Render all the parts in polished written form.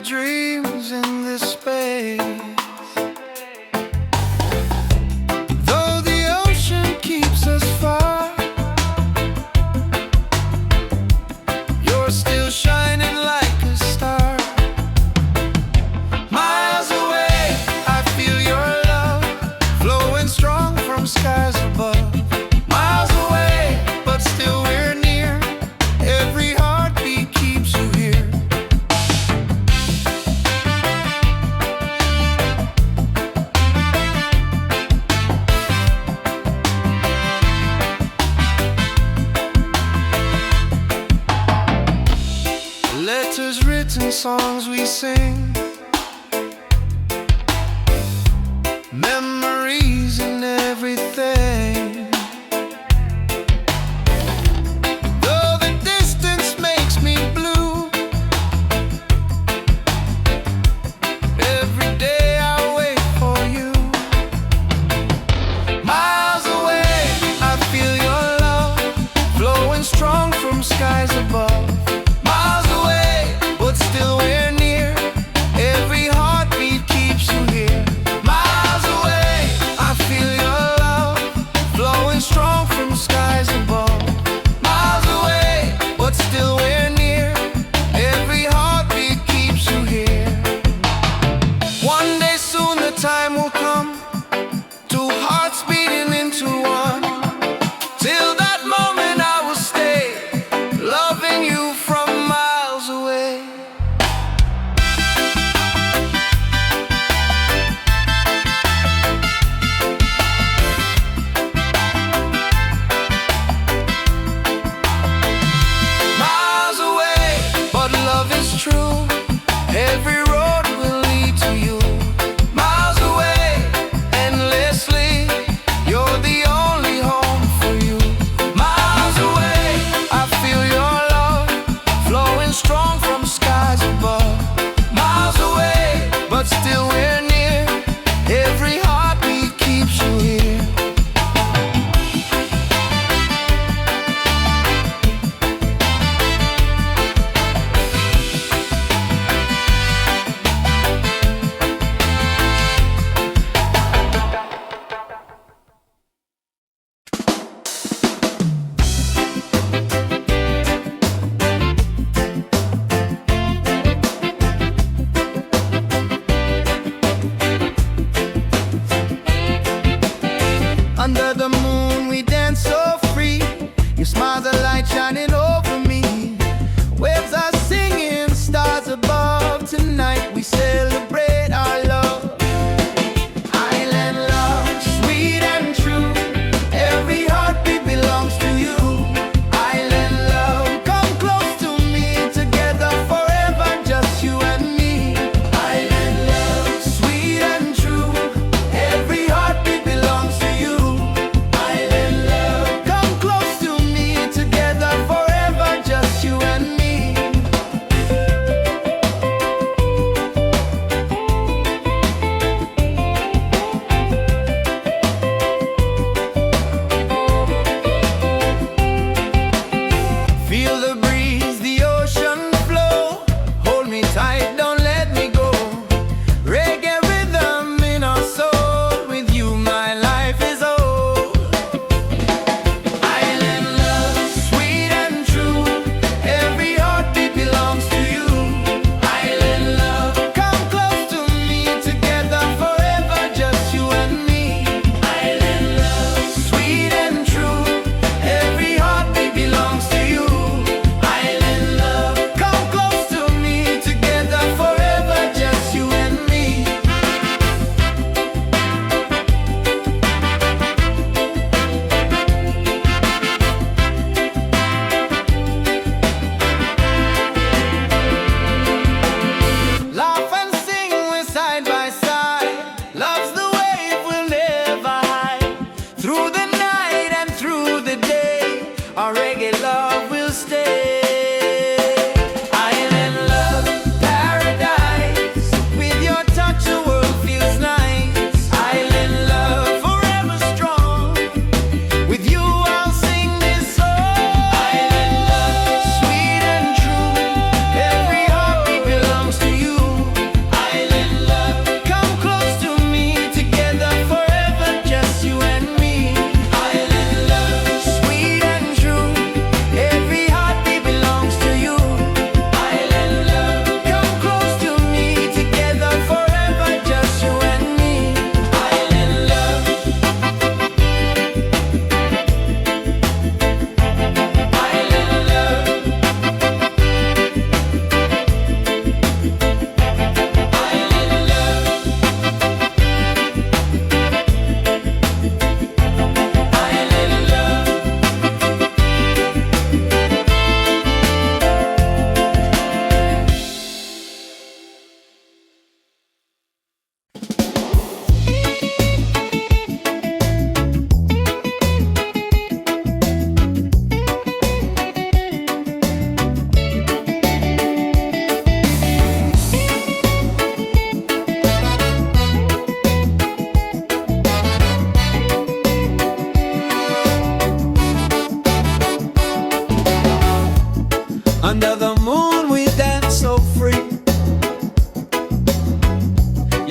dreams in this space. Though the ocean keeps us far, you're still shining like a star. Miles away, I feel your love flowing strong from skies above. Miles away, but still we're near. Every heartbeat keeps you here. Letters written, songs we sing, memories and everything. Though the distance makes me blue, every day I wait for you. Miles away, I feel your love flowing strong from skies above. Miles away, but still we're near.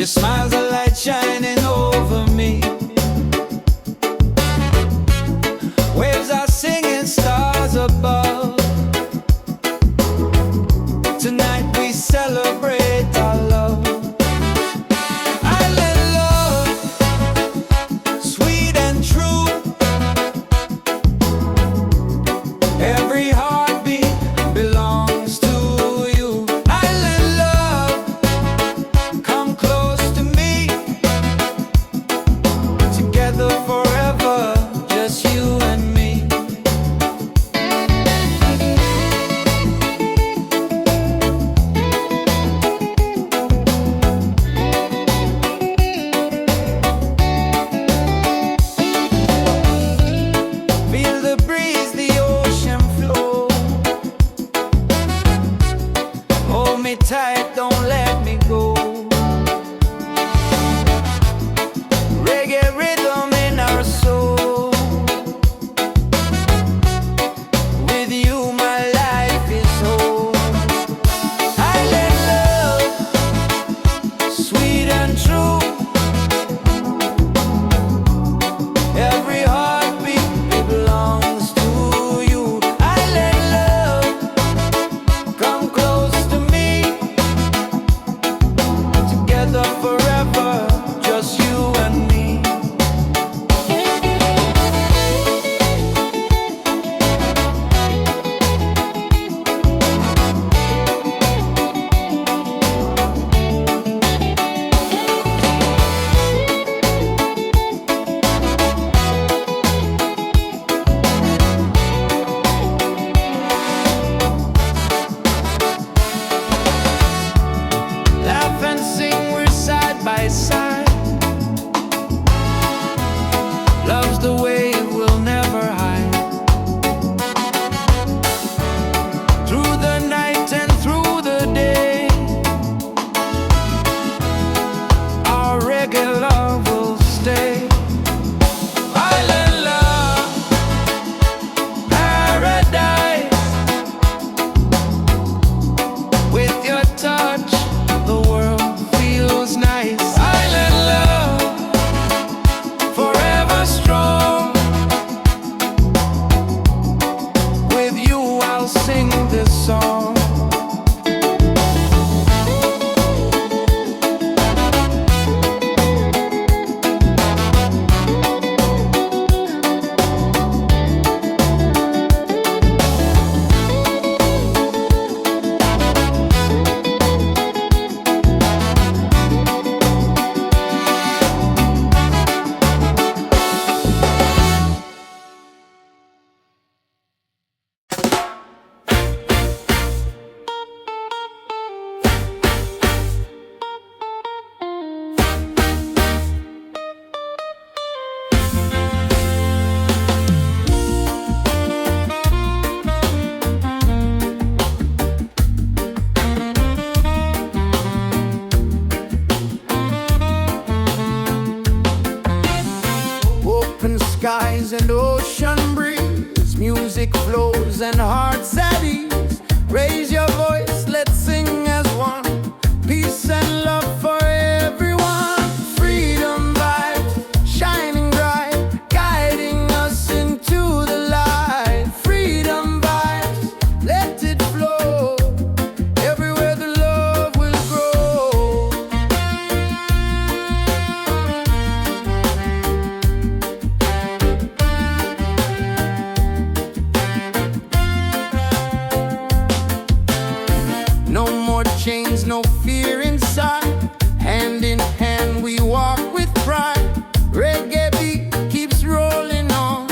smile's a light shining over me. Waves are singing, stars above. Tonight we celebrate our love. Island love, sweet and true. Every heartbeat belongs to you. Island love, come close to me. Together forever, just you and me. Feel the breeze, the ocean flow. Hold me tight, don't let me go. Reggae rhythm in our soul. With you my life is whole. Island love, sweet and true. Every heartbeat belongs to you. Island love, come close to me. Together forever, just you and me. Laugh and sing, we're side by side. Love's the way we'll never hide. Through the night and through the day, our reggae love will stay. Island love, paradise. With your touch, the world feels nice. Island love, forever strong. With you I'll sing this song. Open skies and ocean breeze, music flows and hearts at ease. Raise your voice, let's sing as one. Peace and love for everyone. Freedom vibes, shining bright, guiding us into the light. Freedom vibes, let it flow. Everywhere the love will grow. No more chains, no fear inside. Hand in hand we walk with pride. Reggae beat keeps rolling on.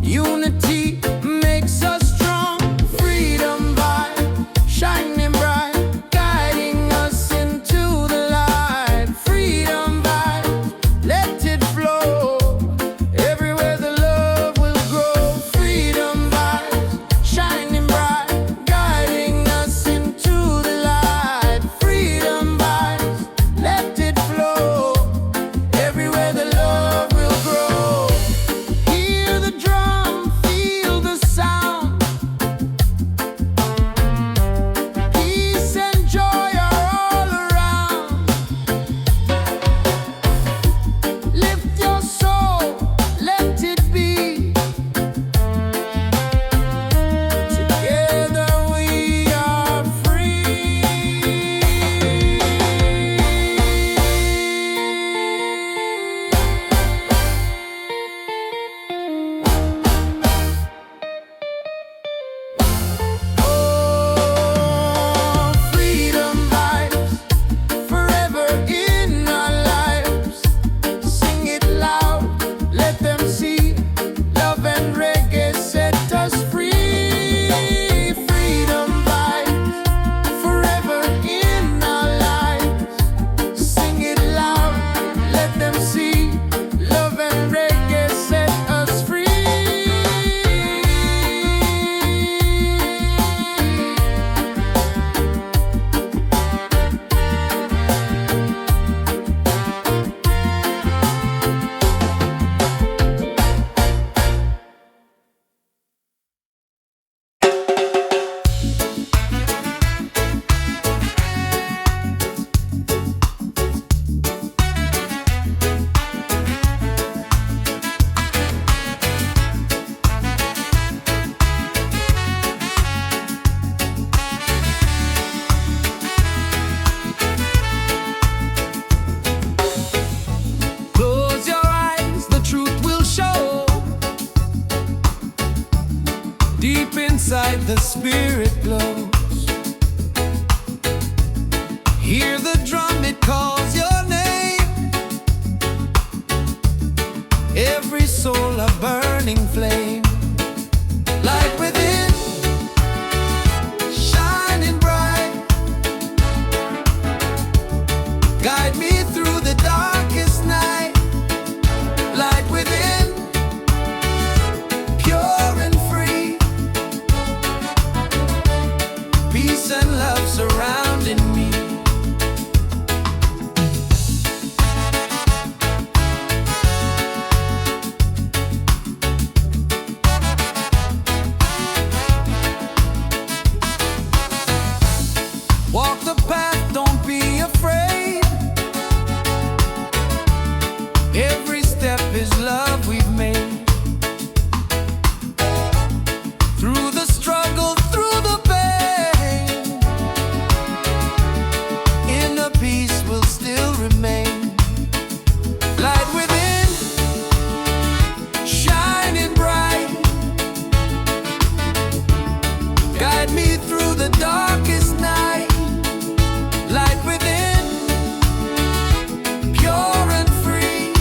Unity makes us strong. Freedom vibe, shining bright, guiding us into the light. Freedom vibe, let it flow. Everywhere the love will grow. Freedom vibes, shining bright, guiding us into the light. Freedom vibes. the spirit glows. Hear the drum, it calls your name. Every soul a burning flame. Light within, shining bright. Guide me through the darkest night. Light within, pure and free. Peace and love surrounding me. Walk the path, don't be afraid. Every step is love we've made. Through the struggle, through the pain, inner peace will still remain. Light within, shining bright. Guide me through the darkest night. Light within, pure and free.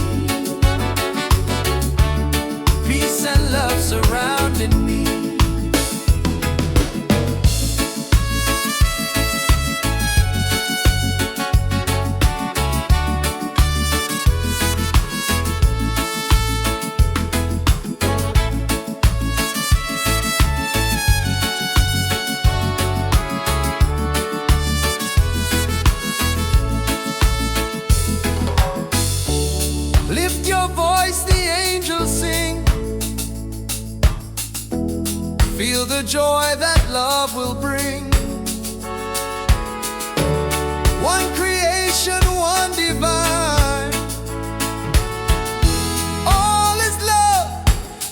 Peace and love surrounding me. Lift your voice, the angels sing. Feel the joy that love will bring. One creation, one divine. All is love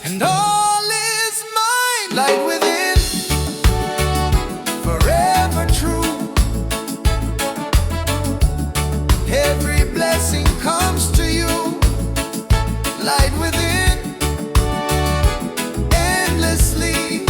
and all is mine. Light within, forever true. Every blessing comes to you. Light within, endlessly.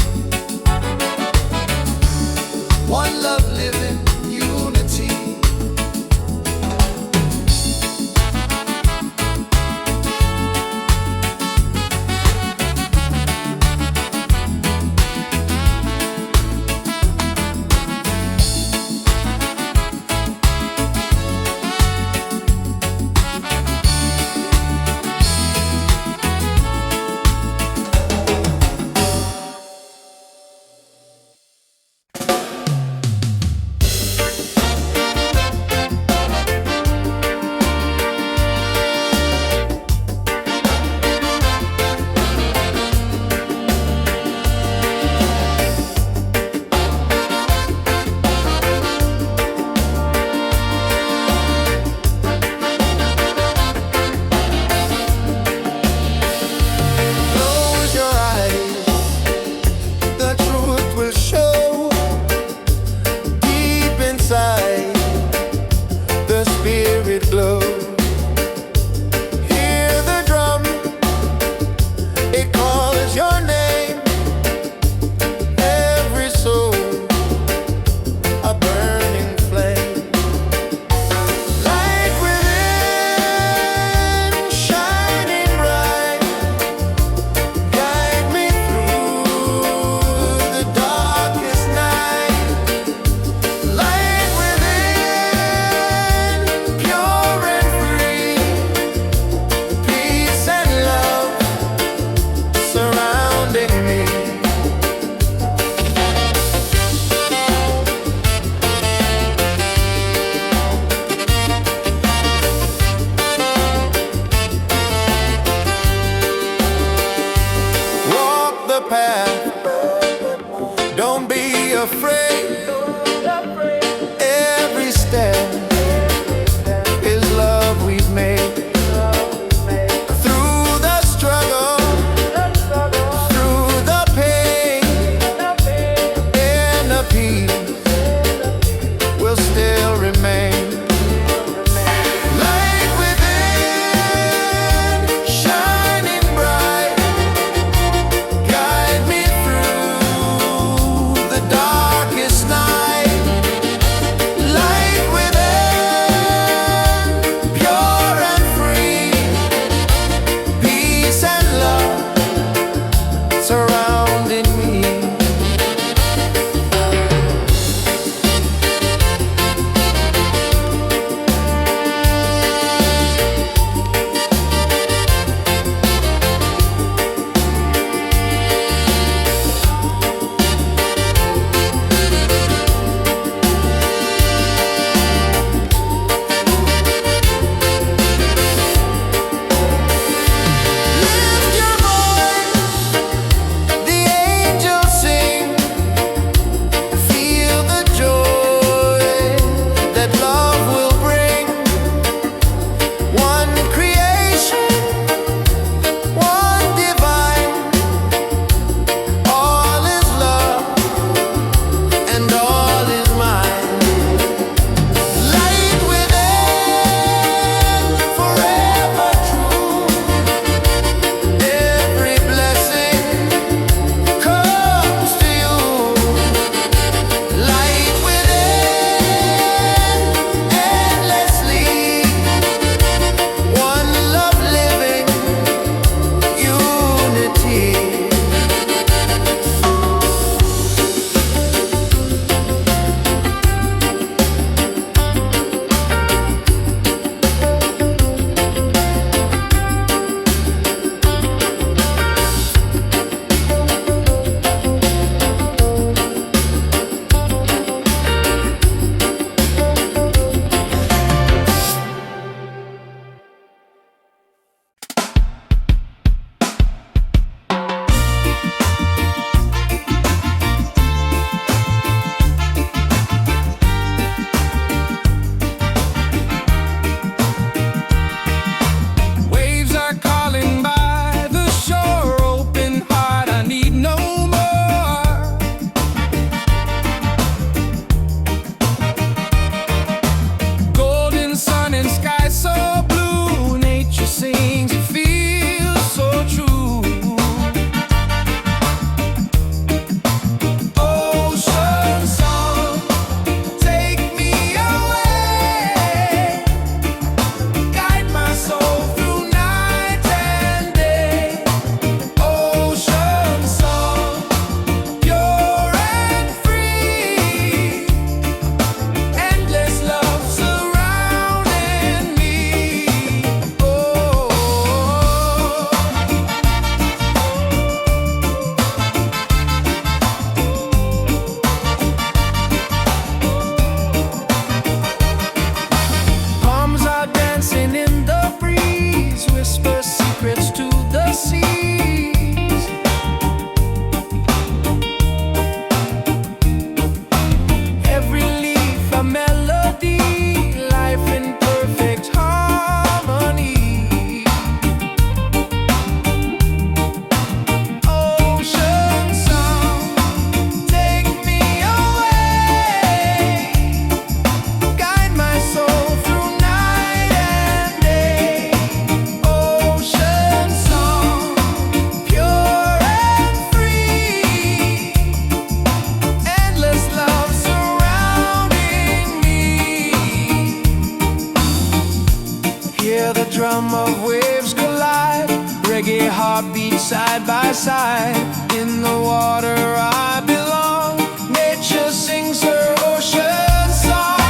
rhythm of waves collide. Reggae heartbeat side by side. In the water I belong. Nature sings her ocean song.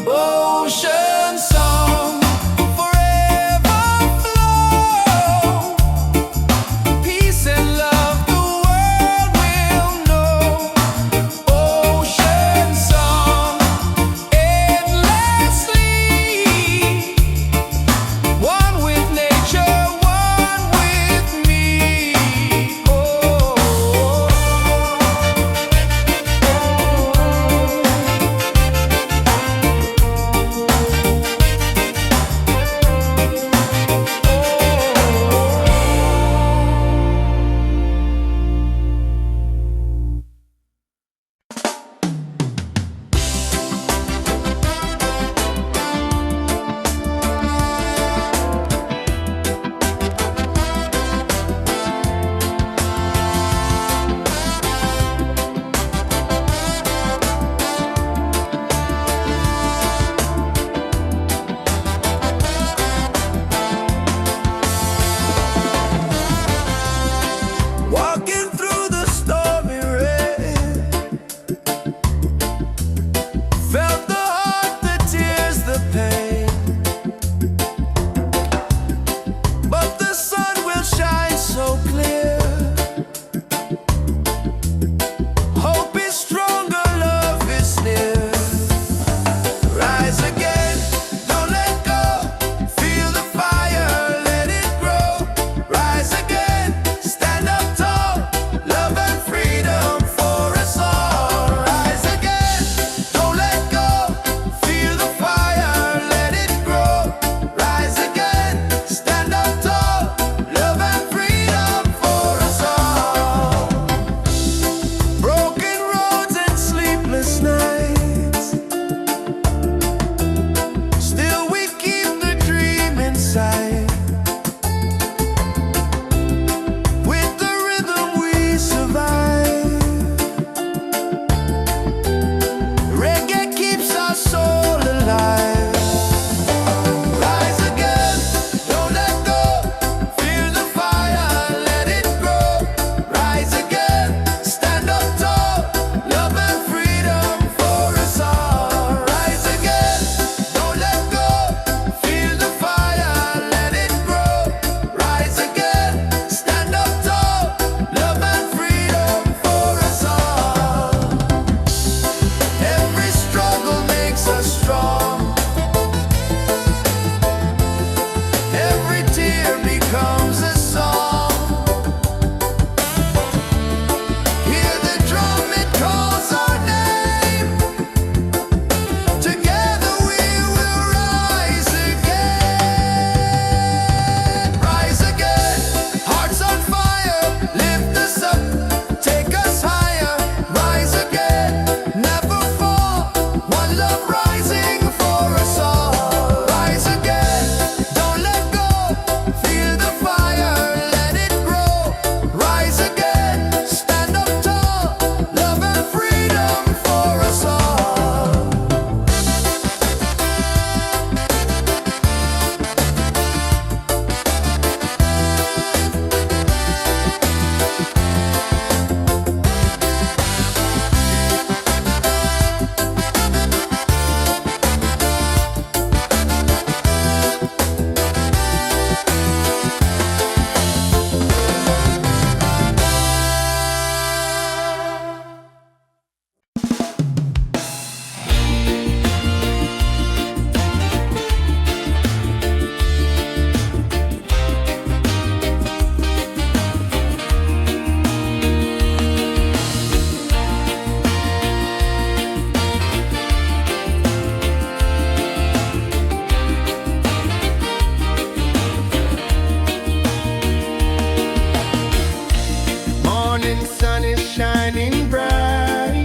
Ocean song, forever flow. Peace and love the world will know. Ocean song, endlessly. One with nature, one with me. Oh. Walking through the stormy rain, felt the heart, the tears, the pain. But the sun will shine so clear. Hope is stronger, love is near. Rise again, don't let go. Feel the fire, let it grow. Rise again, stand up tall. Love and freedom for us all. Rise again, don't let go. Feel the fire, let it grow. Rise again, stand up tall. Love and freedom for us all. Broken roads and sleepless nights, still we keep the dream inside. With the rhythm we survive. Reggae keeps our soul alive. Rise again, don't let go. Feel the fire, let it grow. Rise again, stand up tall. Love and freedom for us all. Rise again, don't let go. Feel the fire, let it grow. Rise again, stand up tall. Love and freedom for us all. Every struggle makes us strong. Every tear becomes a song. Hear the drum, it calls our name. Together we will rise again. Rise again, hearts on fire. Lift us up, take us higher. Rise again, never fall. One love rising for us all. Rise again, don't let go. Feel the fire, let it grow. Rise again, stand up tall. Love and freedom for us all. Morning sun is shining bright.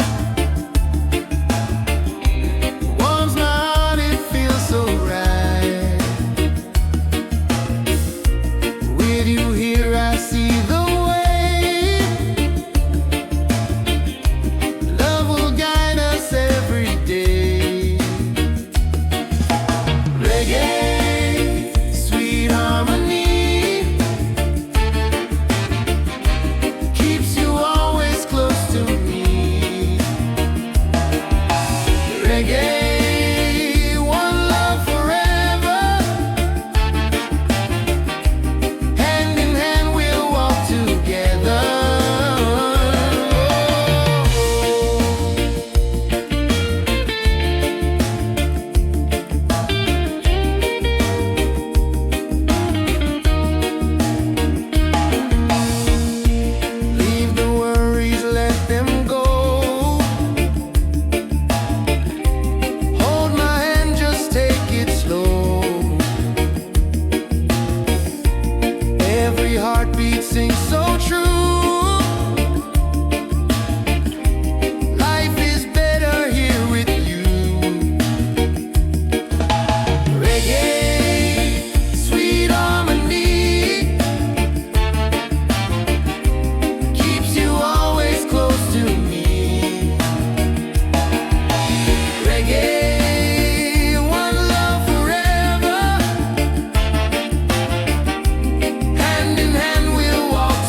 Warms my heart, it feels so right. With you here I see the way. heartbeat sings so true. Life is better here with you. Reggae, sweet harmony, keeps you always close to me. Reggae, one love forever. Hand in hand we'll walk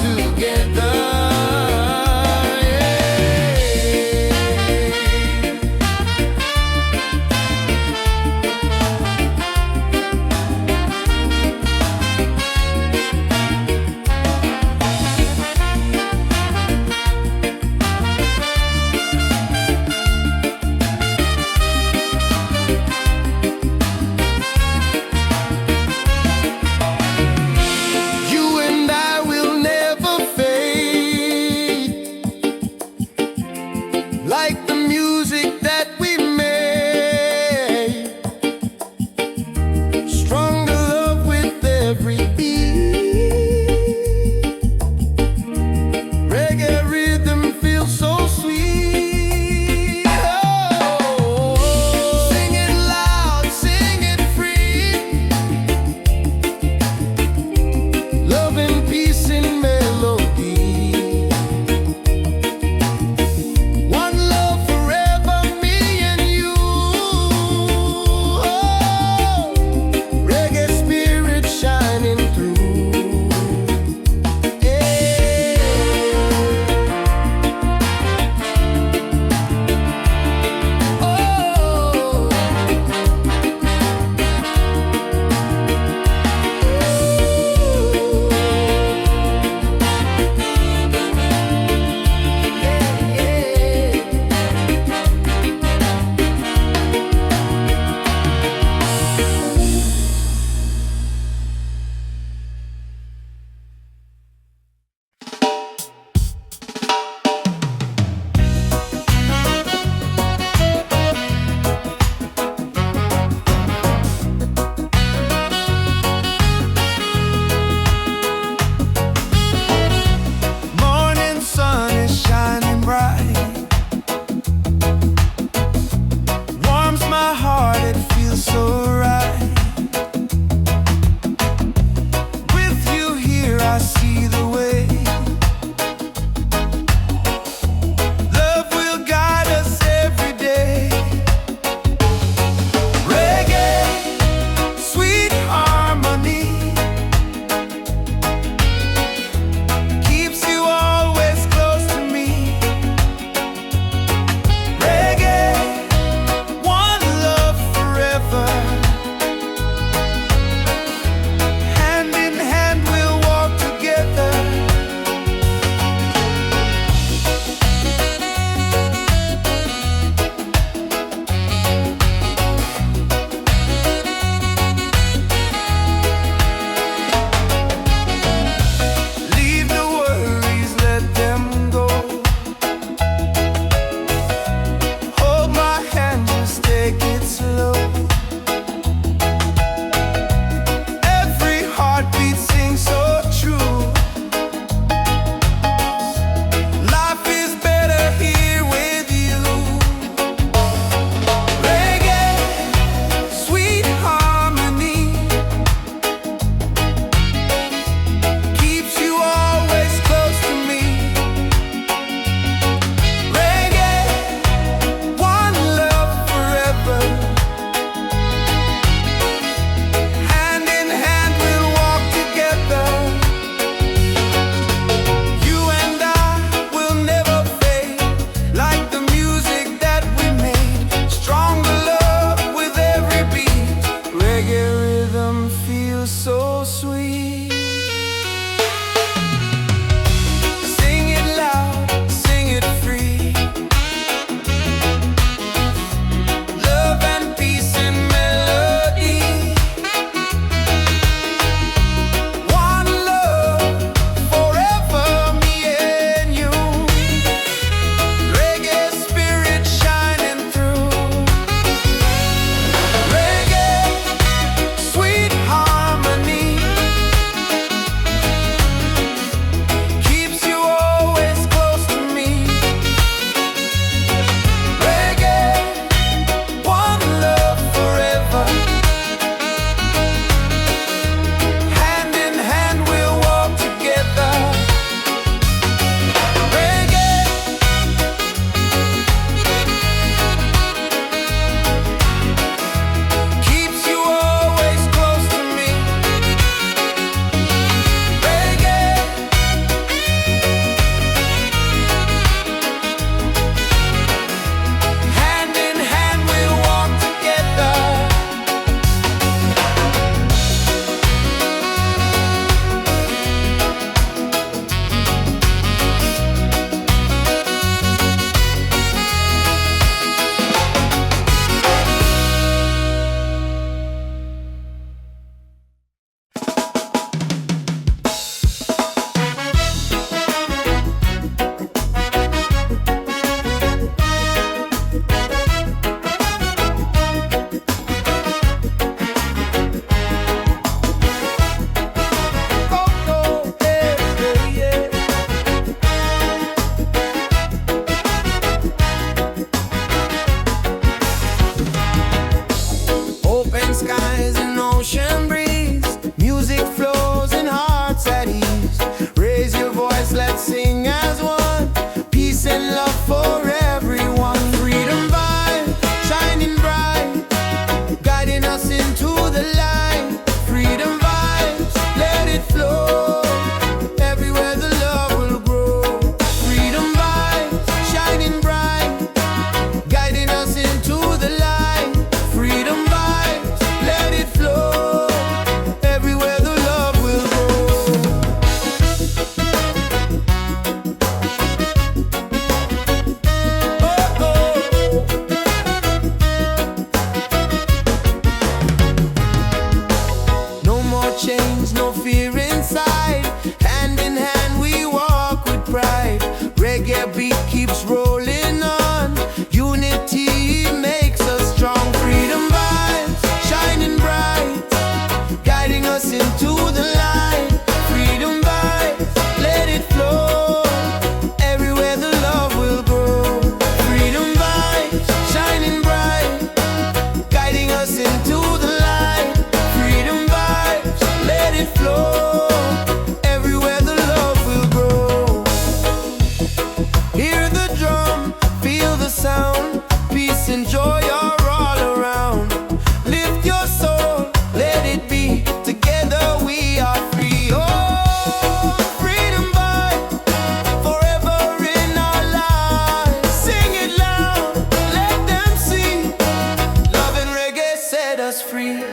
dance, let's sing as one. Peace and love for everyone. Freedom vibe, shining bright, guiding us into the light. Freedom vibes, let it flow. Everywhere the love will grow. Freedom vibes, shining bright, guiding us into the light. Freedom vibes, let it flow. Everywhere the love will grow. Oh, oh. No more chains, no fear inside. Hand in hand we walk with pride. Reggae beat keeps rolling on. Unity makes us strong. Freedom vibes, shining bright, guiding us into the light. Freedom vibes, let it flow. Everywhere the love will grow. Freedom vibes, shining bright, guiding us into the light. Freedom vibes, let it flow. Everywhere the love will grow. Hear the drum, feel the sound. Peace and joy are all around. Lift your soul, let it be. Together we are free. Oh, freedom vibe, forever in our lives. Sing it loud, let them see. Love and reggae set us free.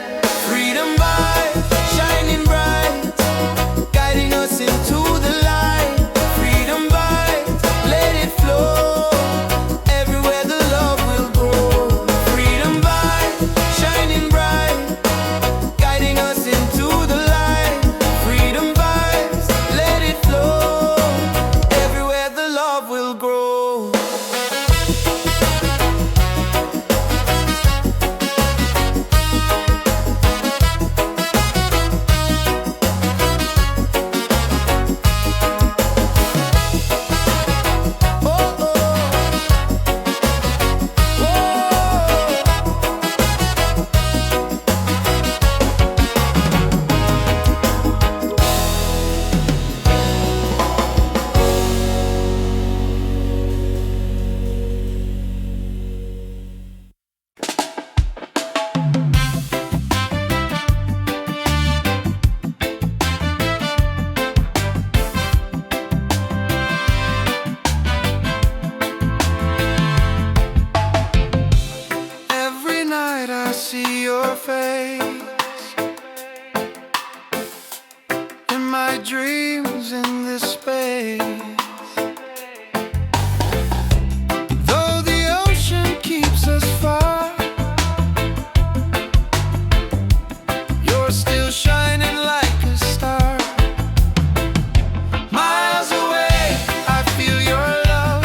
Freedom vibe, shining bright, guiding us into the light. Freedom vibe, let it flow. Everywhere the love will grow. Freedom vibe, shining bright, guiding us into the light. Freedom vibes, let it flow. Everywhere the love will grow. Oh, oh. Every night I see your face in my dreams in this space. Though the ocean keeps us far, you're still shining like a star. Miles away, I feel your love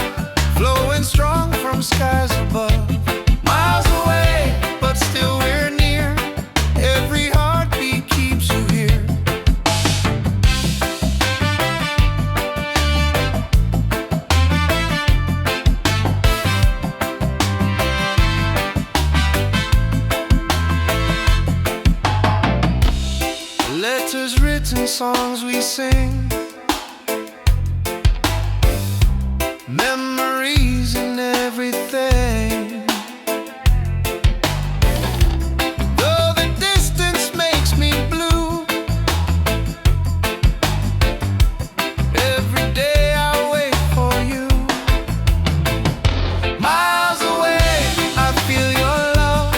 flowing strong from skies above. Miles away, but still we're near. Every heartbeat keeps you here. Letters written, songs we sing, memories and everything. Though the distance makes me blue, every day I wait for you. Miles away, I feel your love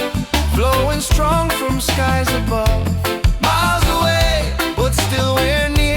flowing strong from skies above. Miles away, but still we're near.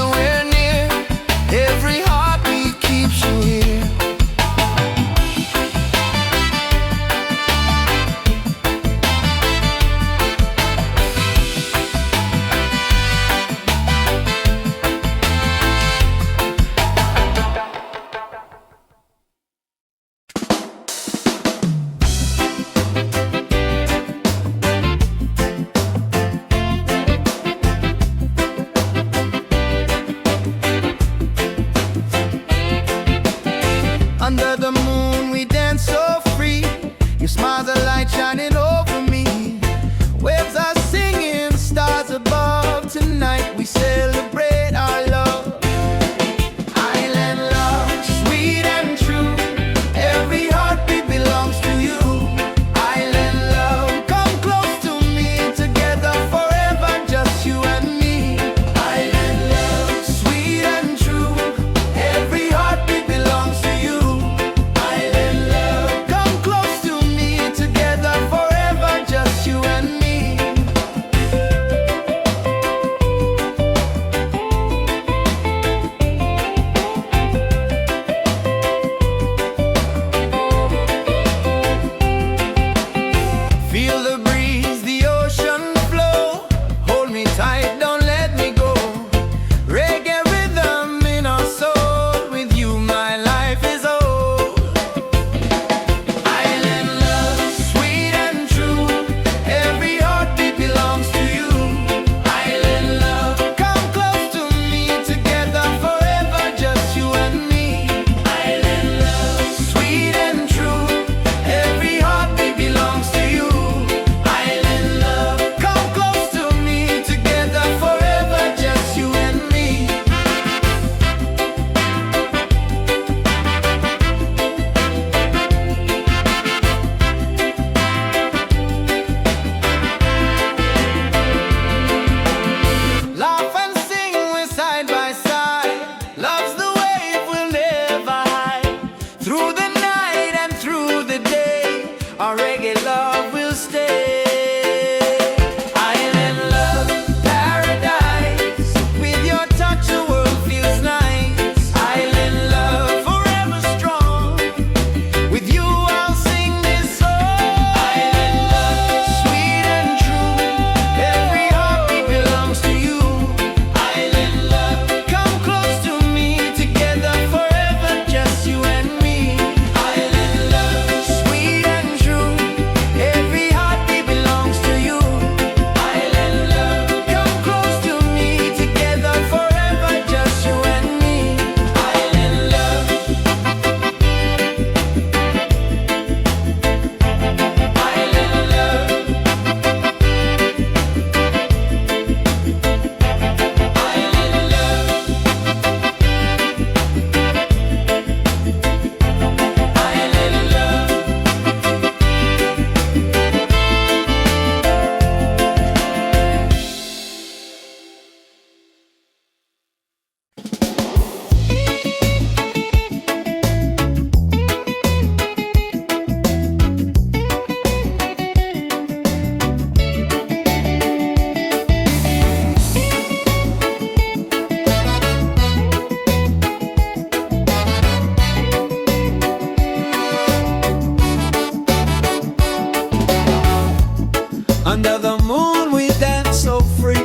still we're near. Every heartbeat keeps you here. Under the moon we dance so free. Your smile's a light shining over me. Waves are singing, stars above. Tonight we celebrate our love. Island love, sweet and true. Every heartbeat belongs to you. Island love, come close to me. Together forever, just you and me. Island love, sweet and true. Every heartbeat belongs to you. Feel the breeze, the ocean flow. Hold me tight, don't let me go. Reggae rhythm in our soul. With you my life is whole. Island love, sweet and true. Every heartbeat belongs to you. Island love, come close to me. Together forever, just you and me. Island love, sweet and true. Every heartbeat belongs to you. Laugh and sing, we're side by side. Love's the wave we'll never hide. Through the night and through the day, our reggae love will stay. Island love, paradise. With your touch the world feels nice. Island love, forever strong. With you I'll sing this song. Island love, sweet and true. Every heartbeat belongs to you. Island love, come close to me. Together forever, just you and me. Island love, sweet and true. Every heartbeat belongs to you. Island love, come close to me. Together forever, just you and me. Island love. Island love. Island Under the moon we dance so free.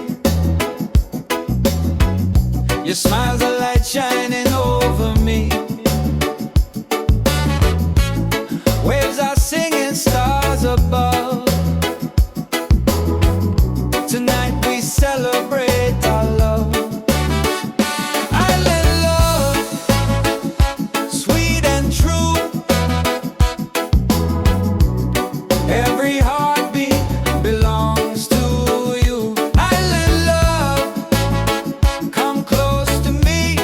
Your smile's a light shining over me. Waves are singing, stars above. Tonight we celebrate our love. Island love, sweet and true. Every heartbeat belongs to you. Island love, come close to me.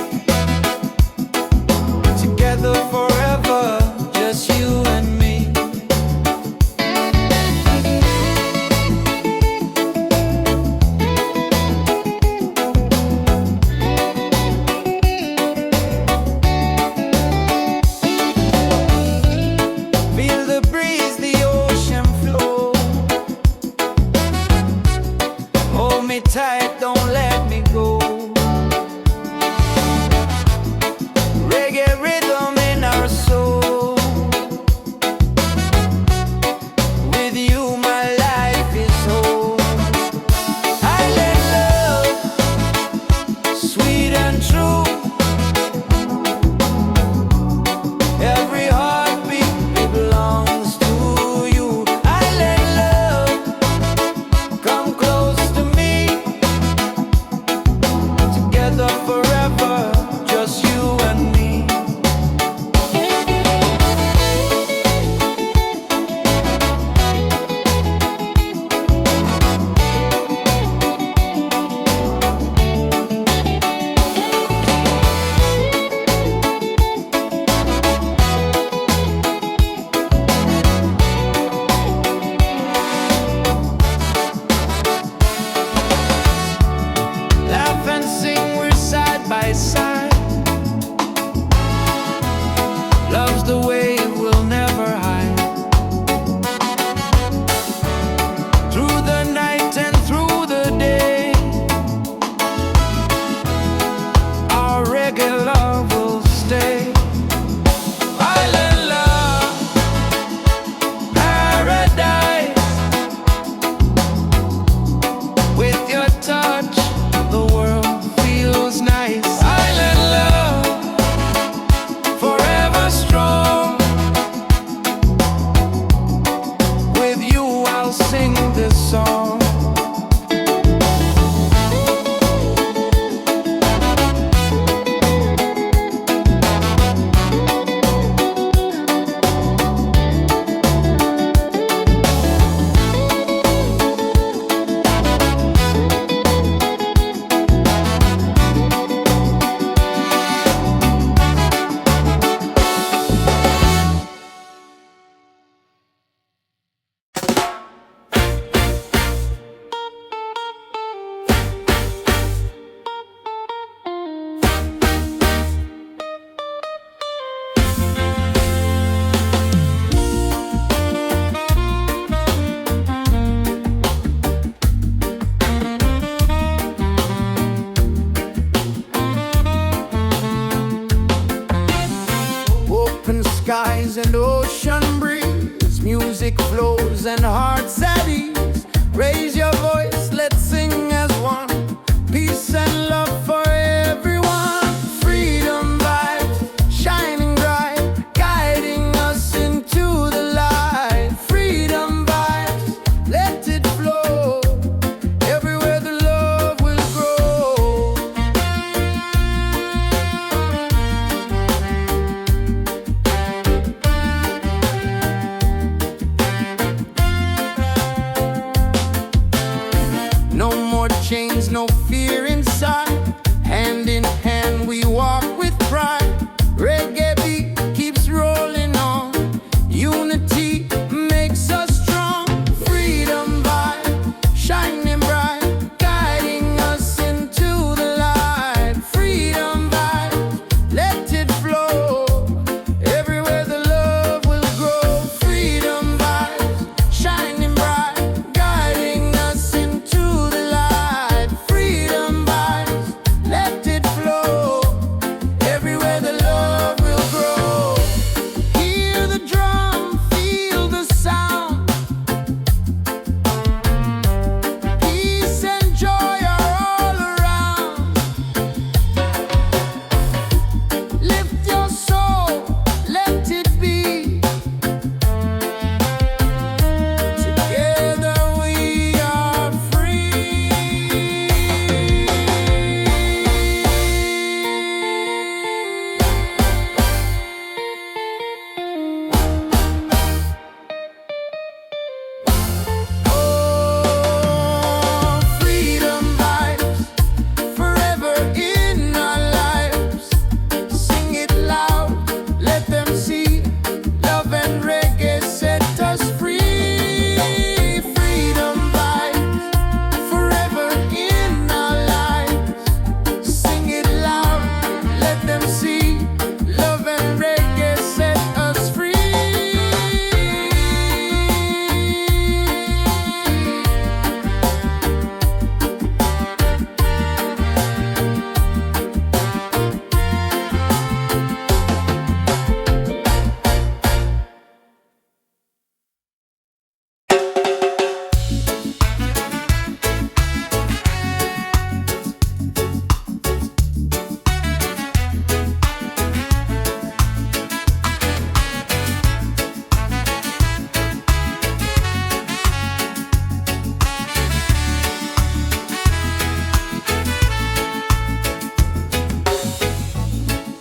skies and ocean breeze, music flows and hearts at ease. Raise your voice, let's sing as one. Peace and love for everyone. Freedom vibes, shining bright, guiding us into the light. Freedom vibes, let it flow. Everywhere the love will grow. No more chains, no fear inside. Hand in hand we walk with pride. Reggae beat keeps rolling on. Unity makes us strong. Freedom vibe, shining bright, guiding us into the light. Freedom vibe, let it flow. Everywhere the love will grow. Freedom vibes, shining bright, guiding us into the light. Freedom vibes, let it flow. Everywhere the love will grow. Hear the drum, feel the sound. Peace and joy are all around. Lift your soul, let it be. Together we are free. Oh, freedom vibes, forever in our lives. Sing it loud, let them see. Love and reggae set us free. Freedom vibes, forever in our lives. Sing it loud, let them see. Love and reggae set us free.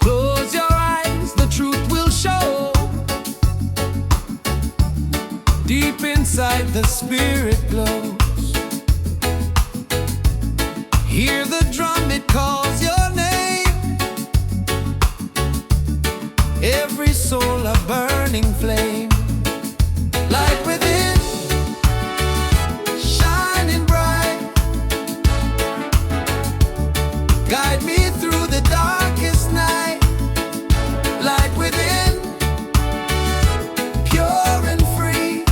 Close your eyes, the truth will show. Deep inside the spirit glows. Hear the drum, it calls your name. Every soul a burning flame. Light within, shining bright. Guide me through the darkest night. Light within, pure and free.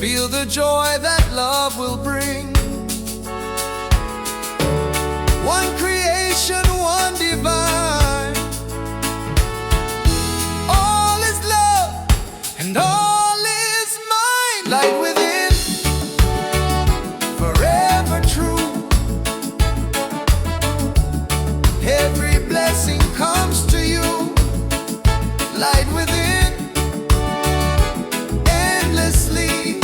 Feel the joy that love will bring. One creation, one divine. All is love and all is mine. Light within, forever true. Every blessing comes to you. Light within, endlessly.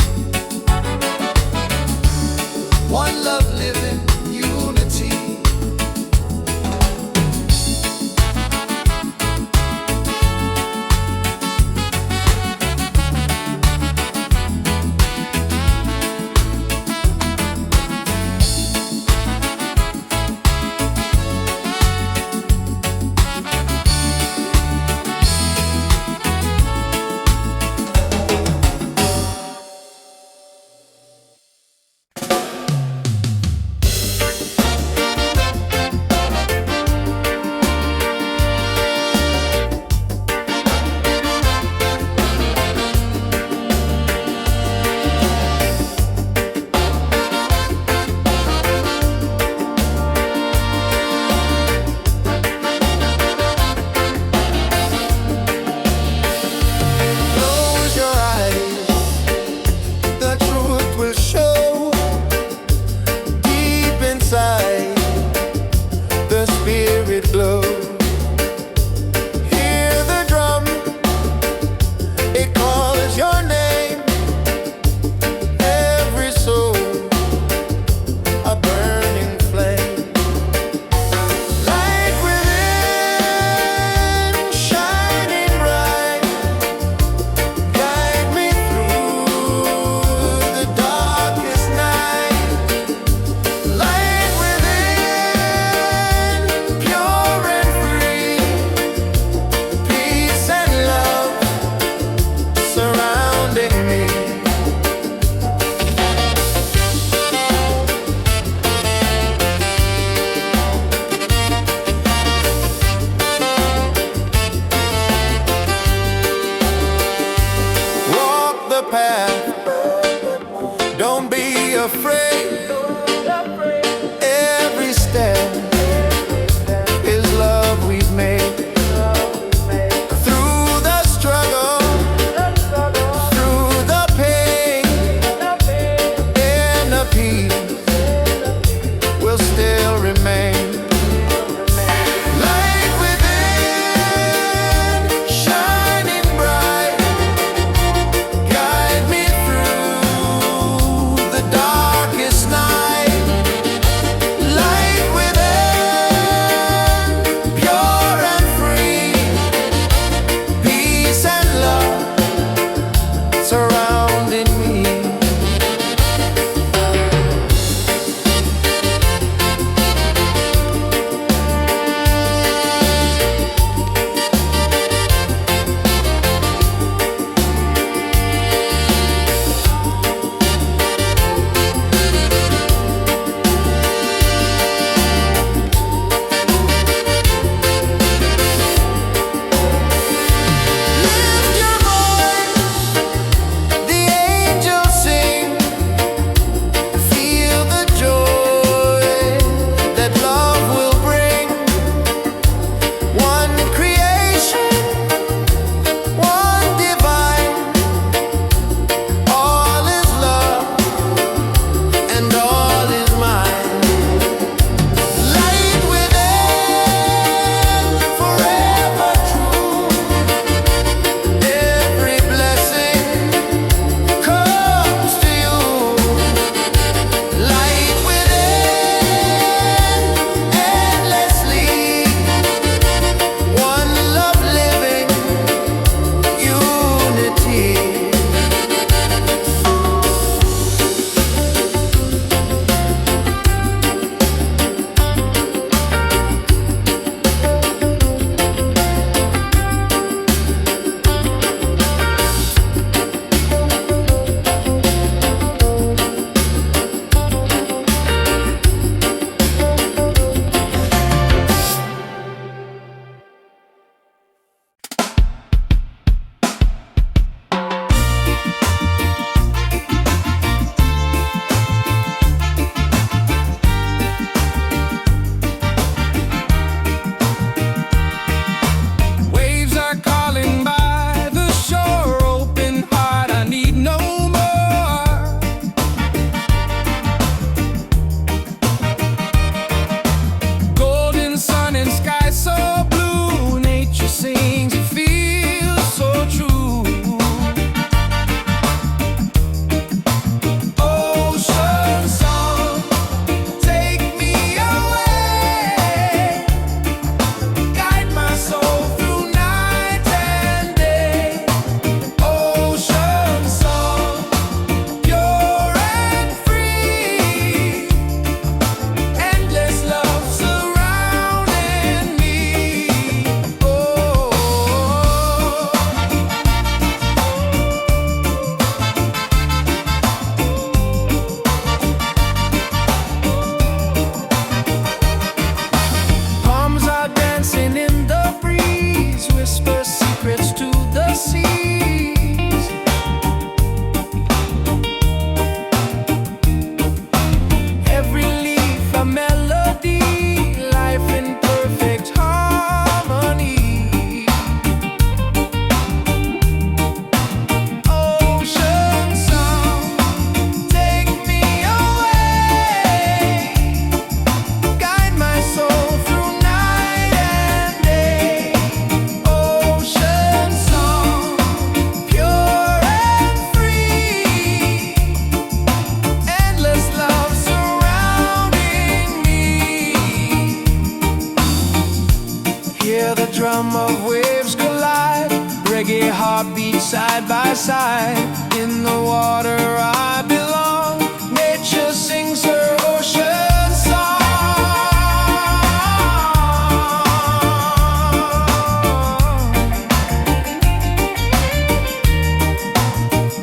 drum of waves collide. Reggae heartbeats side by side. In the water I belong. Nature sings her ocean song.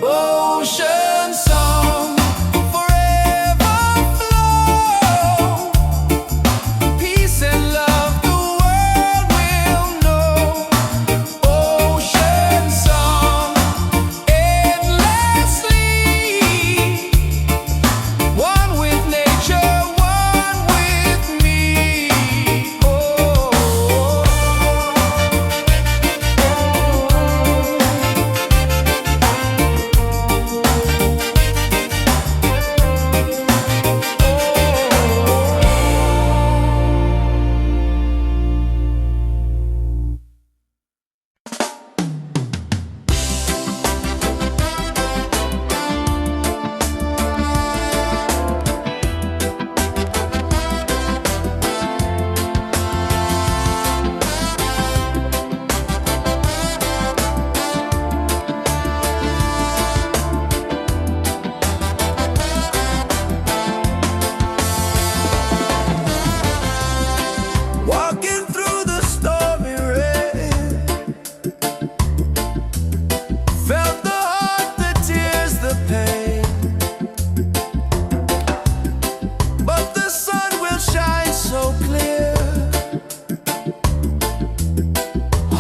Ocean song, forever flow. Peace and love the world will know. Ocean song, endlessly. One with nature, one with me. Oh. Walking through the stormy rain, felt the heart, the tears, the pain. But the sun will shine so clear.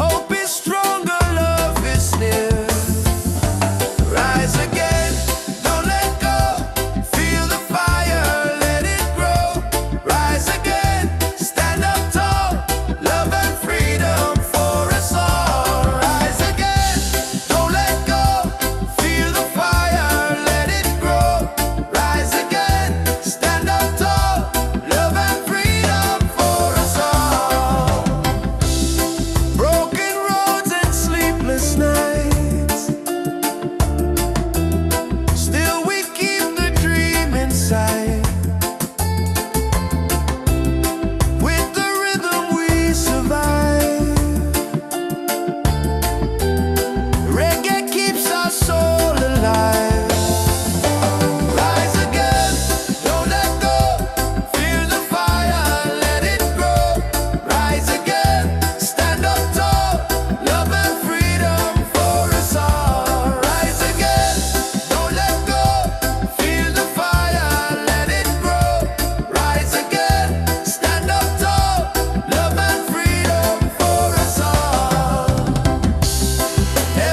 Hope is stronger, love is near. Rise again, don't let go. Feel the fire, let it grow. Rise again, stand up tall. Love and freedom for us all. Rise again, don't let go. Feel the fire, let it grow. Rise again, stand up tall. Love and freedom for us all. Broken roads and sleepless nights, still we keep the dream inside. With the rhythm we survive. Reggae keeps our soul alive. Rise again, don't let go. Feel the fire, let it grow. Rise again, stand up tall. Love and freedom for us all. Rise again, don't let go. Feel the fire, let it grow. Rise again, stand up tall. Love and freedom for us all.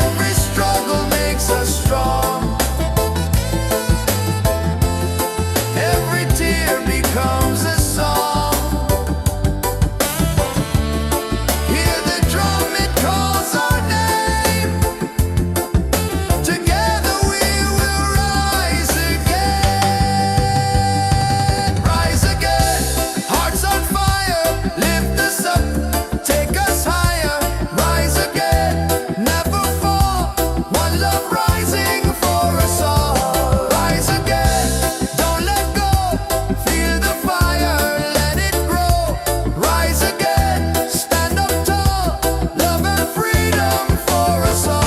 Every struggle makes us strong. Every tear becomes a song. Hear the drum, it calls our name. Together we will rise again. Rise again, hearts on fire. Lift us up, take us higher. Rise again, never fall. One love rising for us all. Rise again, don't let go. Feel the fire, let it grow. Rise again, stand up tall. Love and freedom for us all.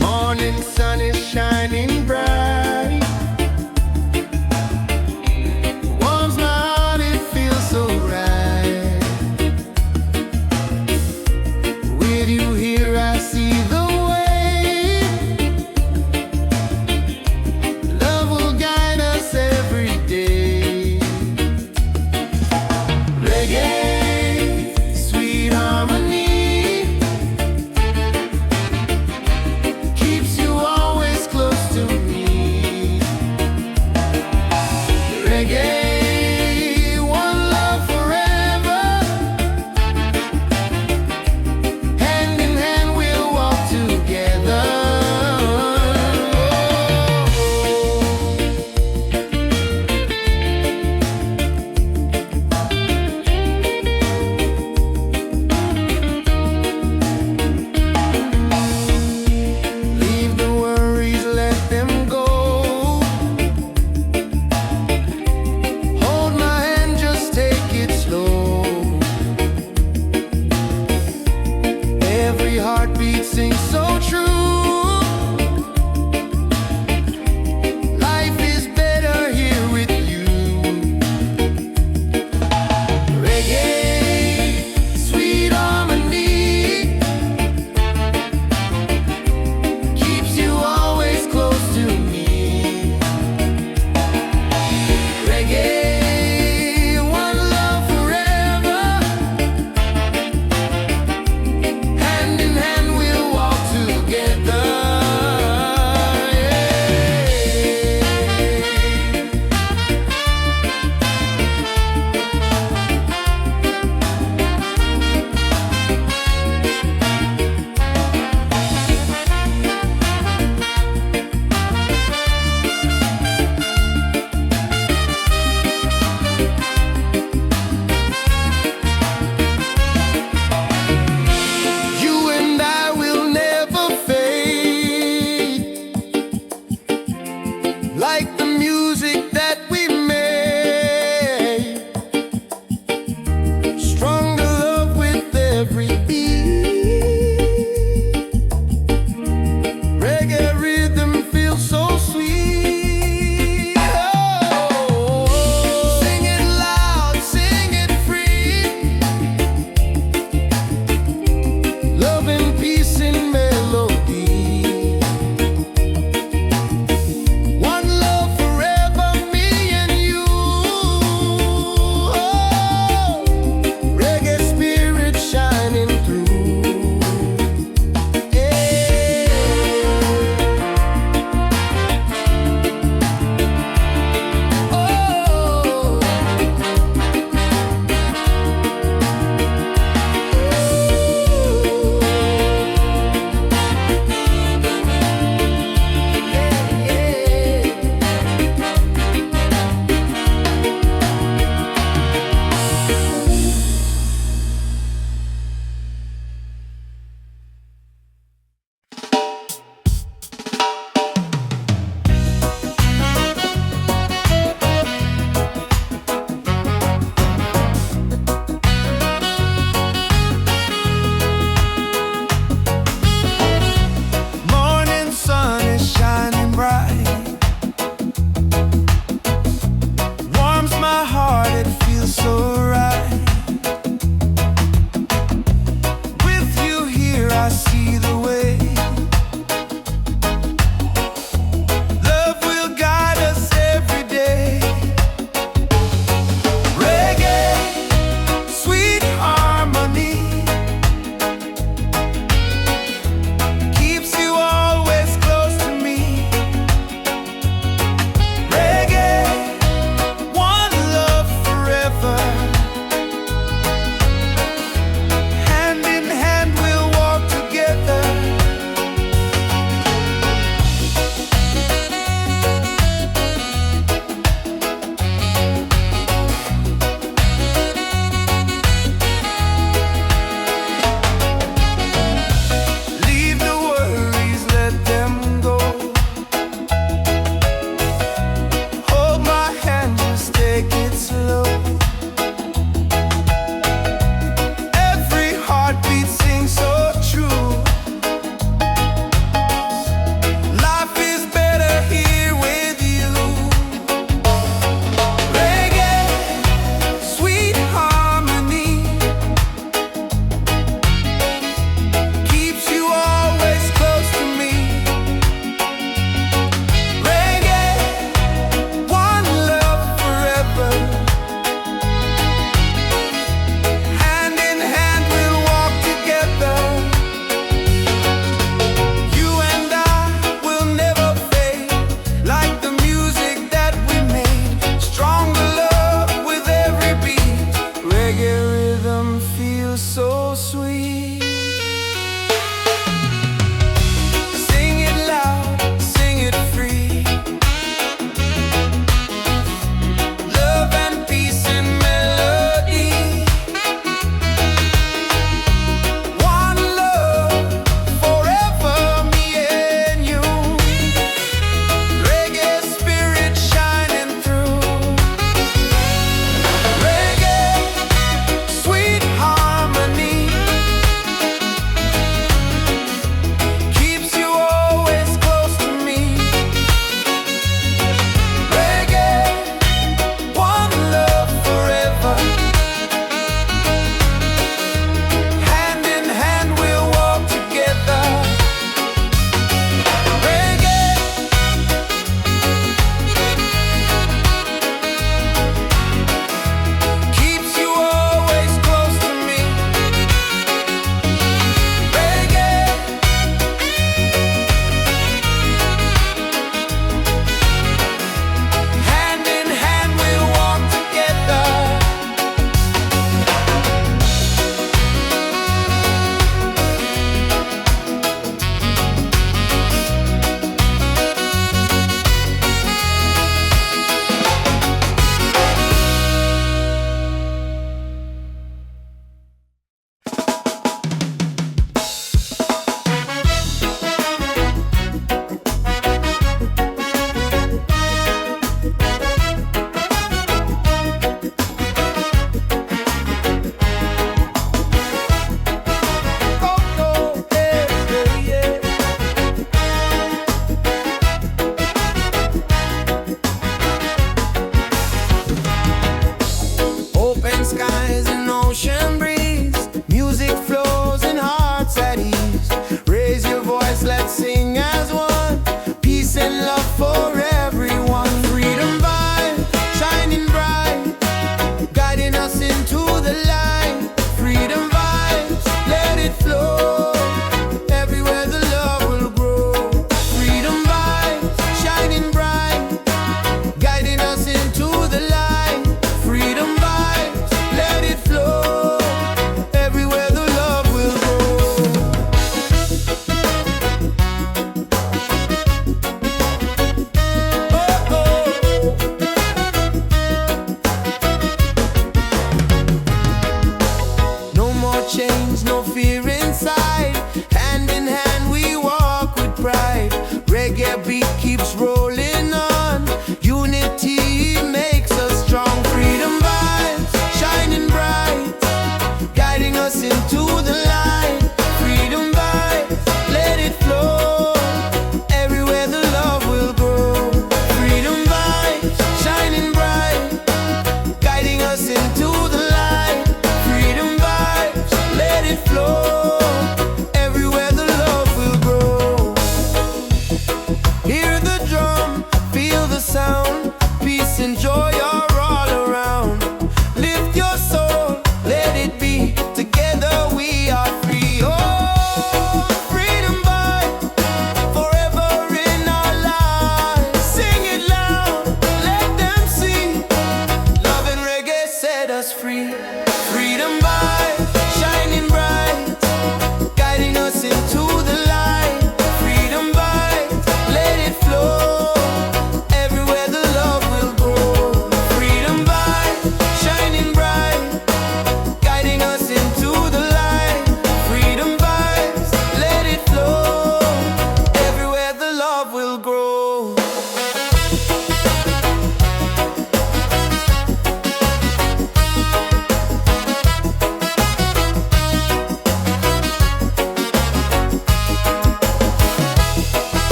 Morning sun is shining bright. Warms my heart, it feels so right. With you here I see the way.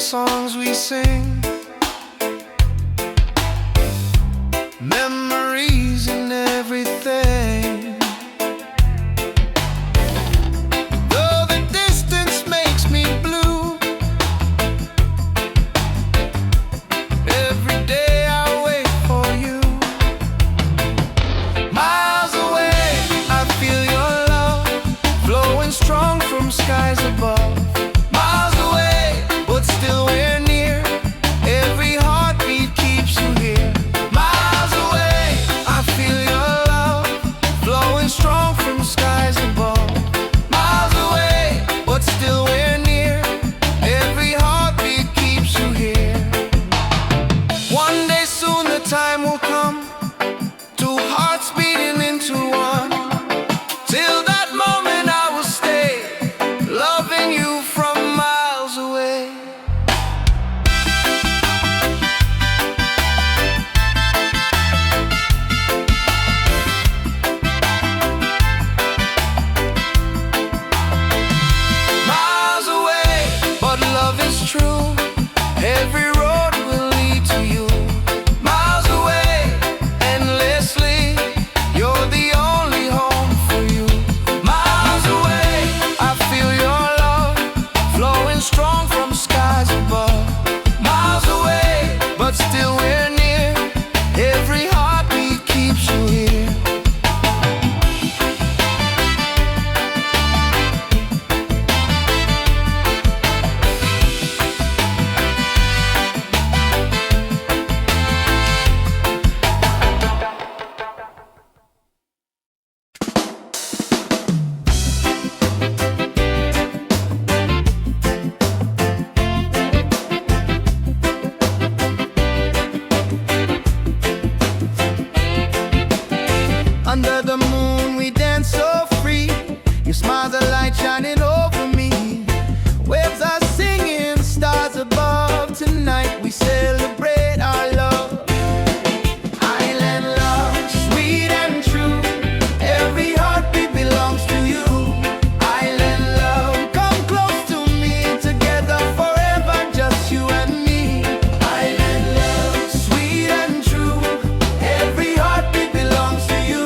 songs we sing, memories and everything. Though the distance makes me blue, every day I wait for you. Miles away, I feel your love flowing strong from skies above. Miles away, but still we're near. Every heartbeat keeps you here. Miles away, I feel your love flowing strong from skies above. Miles away, but still we're near. Every heartbeat keeps you here. One day soon the time will come, two hearts beating into one. Till that moment I will stay, loving you from miles away. Miles away, but love is true. Every road will lead to you. Miles away, endlessly, you're the only home for you. Miles away, I feel your love flowing strong from skies above. Miles away, but still we're near. Every heartbeat keeps you here. Under the moon we dance so free. Your smile, the light shining over me. Waves are singing, stars above. Tonight we celebrate our love. Island love, sweet and true. Every heartbeat belongs to you. Island love, come close to me. Together forever, just you and me. Island love, sweet and true. Every heartbeat belongs to you.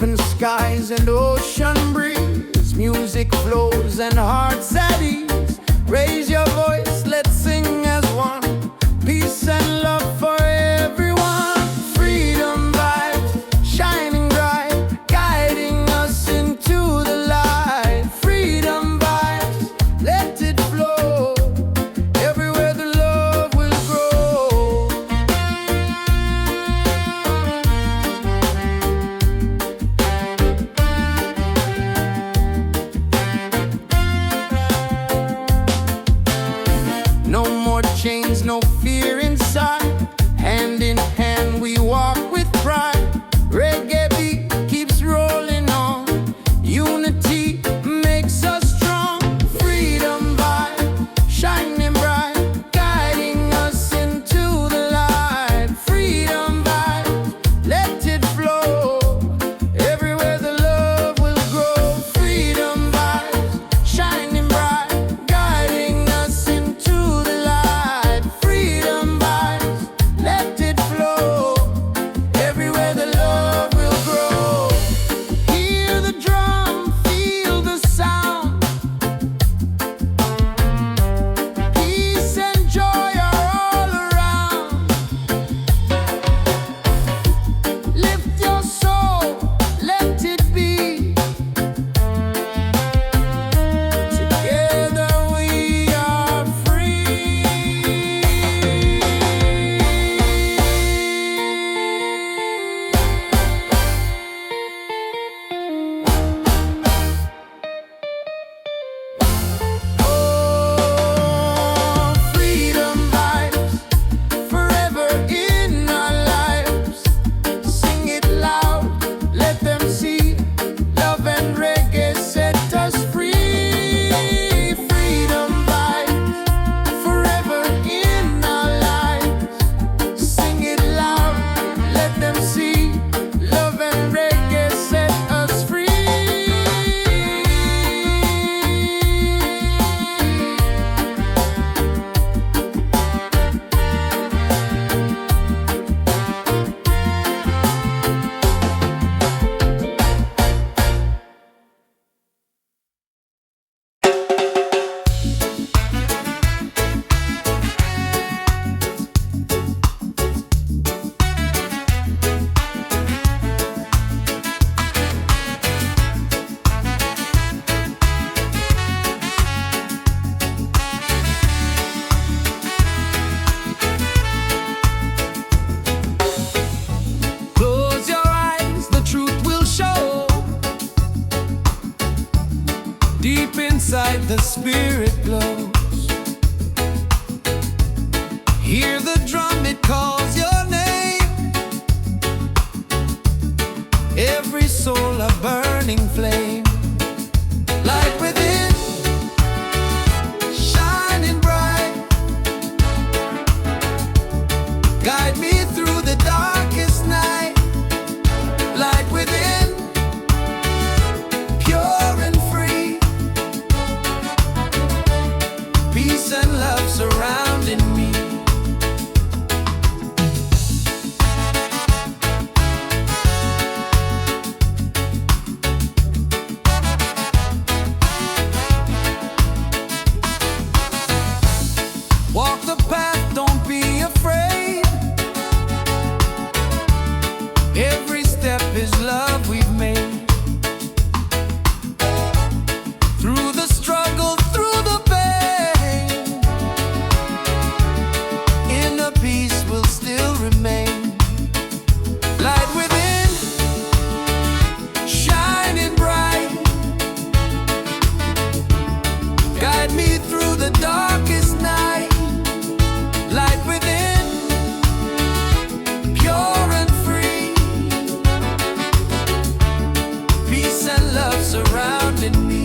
open skies and ocean breeze, music flows and hearts at ease. Raise your voice, let's sing as one. Peace and love for everyone. Freedom vibes, shining bright, guiding us into the light. Freedom vibes, let it flow. Everywhere the love will grow. No more chains, no fear inside. Hand in hand we walk with pride. Reggae beat keeps rolling on. Unity makes us strong. Freedom vibe, shining bright, guiding us into the light. Freedom vibe, let it flow. Everywhere the love will grow. Freedom vibes, shining bright, guiding us into the light. Freedom vibes, let it flow. Everywhere the love will grow. Hear the drum, feel the sound. Peace and joy are all around. Lift your soul, let it be. Together we are free. Oh, freedom vibes, forever in our lives. Sing it loud, let them see. Love and reggae set us free. Freedom vibes, forever in our lives. Sing it loud, let them see. Love and reggae set us free. Close your eyes, the truth will show. Deep inside the spirit glows. Hear the drum, it calls your name. Every soul a burning flame. Light within, shining bright. Guide me through the darkest night. Light within, pure and free. Peace and love surrounding me. Walk the path, don't be afraid. Every step is love we've made. Through the struggle, through the pain, inner peace will still remain. Light within, shining bright. Guide me through the darkest night. Light within, pure and free. Peace and love surrounding me.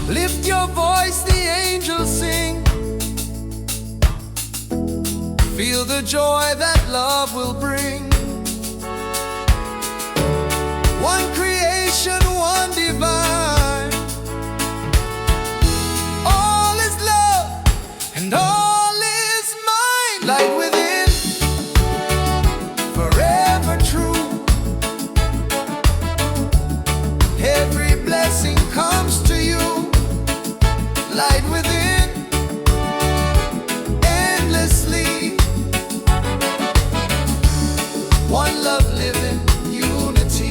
Lift your voice, the angels sing. Feel the joy that love will bring. One creation, one divine. All is love and all is mine. Light within, forever true. Every blessing comes to you. Light within, endlessly. One love living, unity.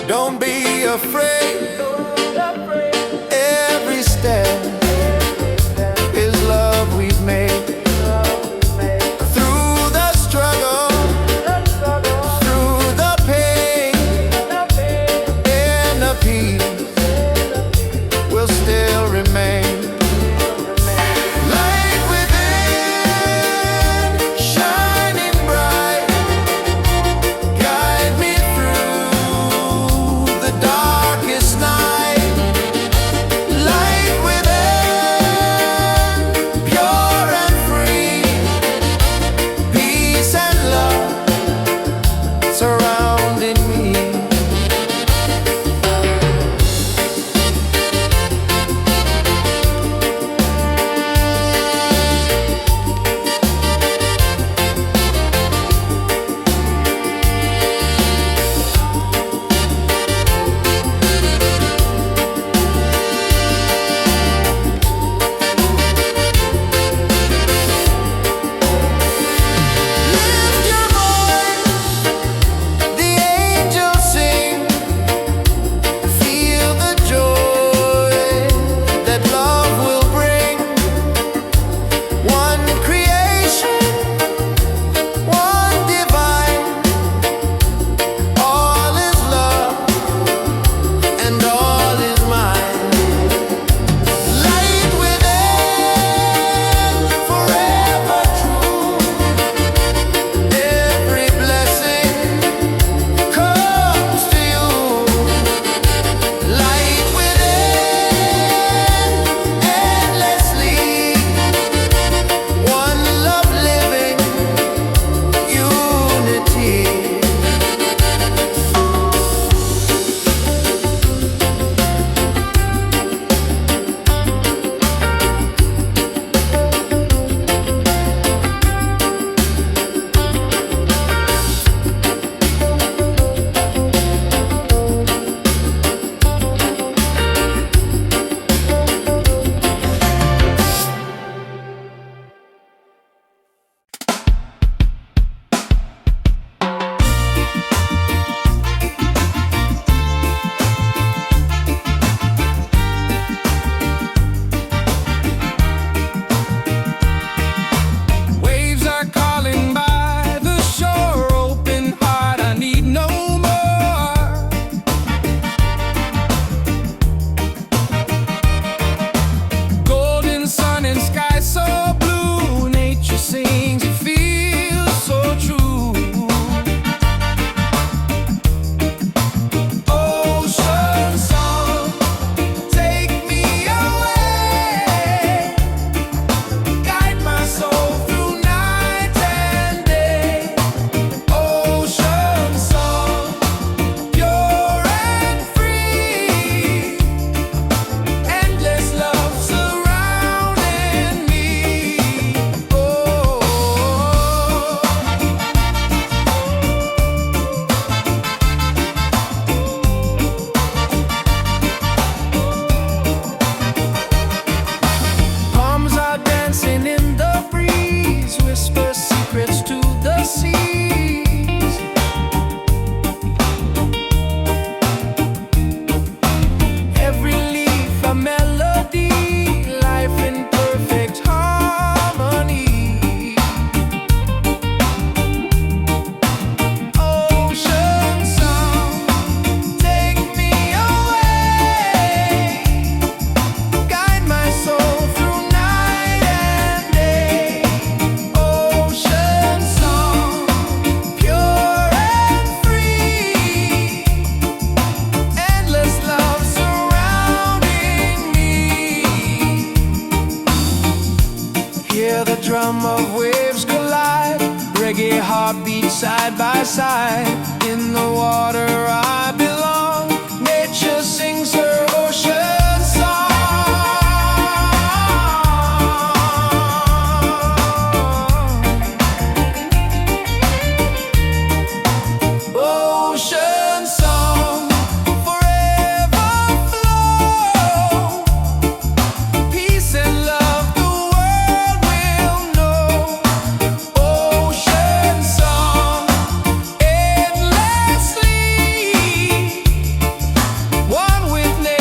Don't be afraid. Every step is love we've made. Through the struggle, through the pain, and the peace will still remain. Dark heartbeat side by side. In the water I belong. Nature sings her ocean song. Ocean song, forever flow. Peace and love the world will know. Ocean song, endlessly one with nature.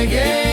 reggae.